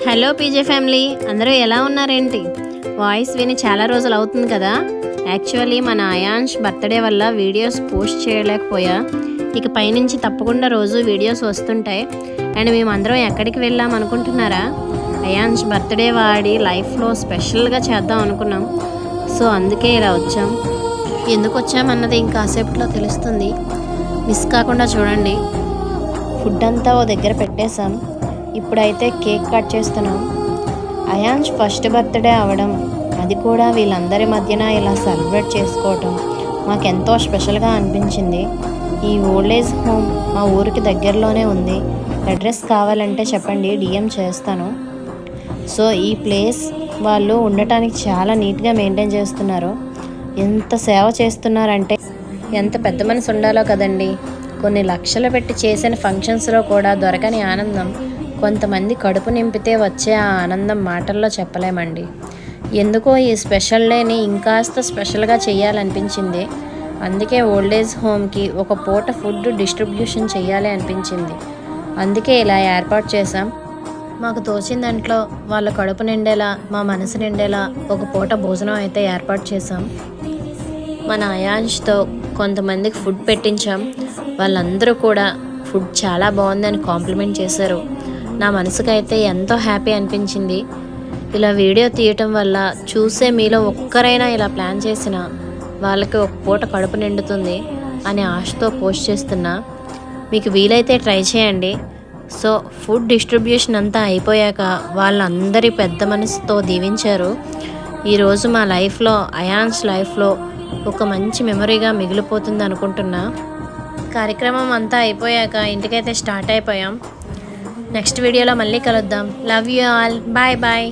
Hello PJ family, అందరూ ఎలా ఉన్నారేంటి? Voice విని చాలా రోజులు అవుతుంది కదా. యాక్చువల్లీ మన అయాన్ష్ బర్త్డే వల్ల వీడియోస్ పోస్ట్ చేయలేకపోయా. ఇక పైనుంచి తప్పకుండా రోజు వీడియోస్ వస్తుంటాయి. అండ్ మేమందరం ఎక్కడికి వెళ్ళాం అనుకుంటున్నారా? అయాన్ష్ బర్త్డే వాడి లైఫ్లో స్పెషల్గా చేద్దాం అనుకున్నాం. సో అందుకే ఇలా వచ్చాం. ఎందుకు వచ్చామన్నది ఇంకాసేపట్లో తెలుస్తుంది. మిస్ కాకుండా చూడండి. ఫుడ్ అంతా ఓ దగ్గర పెట్టేశాం. ఇప్పుడైతే కేక్ కట్ చేస్తున్నాం. అయాన్ష్ ఫస్ట్ బర్త్డే అవ్వడం, అది కూడా వీళ్ళందరి మధ్యన ఇలా సెలబ్రేట్ చేసుకోవటం మాకెంతో స్పెషల్గా అనిపించింది. ఈ ఓల్డేజ్ హోమ్ మా ఊరికి దగ్గరలోనే ఉంది. అడ్రస్ కావాలంటే చెప్పండి, డిఎం చేస్తాను. సో ఈ ప్లేస్ వాళ్ళు ఉండటానికి చాలా నీట్గా మెయింటైన్ చేస్తున్నారు. ఎంత సేవ చేస్తున్నారంటే ఎంత పెద్ద మనసు ఉండాలో కదండి. కొన్ని లక్షలు పెట్టి చేసిన ఫంక్షన్స్లో కూడా దొరకని ఆనందం కొంతమంది కడుపు నింపితే వచ్చే ఆ ఆనందం మాటల్లో చెప్పలేమండి. ఎందుకో ఈ స్పెషల్ డేని ఇంకాస్త స్పెషల్గా చేయాలనిపించింది. అందుకే ఓల్డేజ్ హోమ్కి ఒక పూట ఫుడ్ డిస్ట్రిబ్యూషన్ చేయాలి అనిపించింది. అందుకే ఇలా ఏర్పాటు చేశాం. మాకు తోచిన దాంట్లో వాళ్ళ కడుపు నిండేలా, మా మనసు నిండేలా ఒక పూట భోజనం అయితే ఏర్పాటు చేశాం. మన అయాన్ష్తో కొంతమందికి ఫుడ్ పెట్టించాం. వాళ్ళందరూ కూడా ఫుడ్ చాలా బాగుందని కాంప్లిమెంట్ చేశారు. నా మనసుకైతే ఎంతో హ్యాపీ అనిపించింది. ఇలా వీడియో తీయటం వల్ల చూసే మీలో ఒక్కరైనా ఇలా ప్లాన్ చేసిన వాళ్ళకి ఒక పూట కడుపు నిండుతుంది అనే ఆశతో పోస్ట్ చేస్తున్నా. మీకు వీలైతే ట్రై చేయండి. సో ఫుడ్ డిస్ట్రిబ్యూషన్ అంతా అయిపోయాక వాళ్ళందరి పెద్ద మనసుతో దీవించారు. ఈరోజు మా లైఫ్లో, అయాన్స్ లైఫ్లో ఒక మంచి మెమరీగా మిగిలిపోతుంది అనుకుంటున్నా. కార్యక్రమం అంతా అయిపోయాక ఇంటికైతే స్టార్ట్ అయిపోయాం. నెక్స్ట్ వీడియోలో మళ్ళీ కలుద్దాం. Love you all. Bye bye.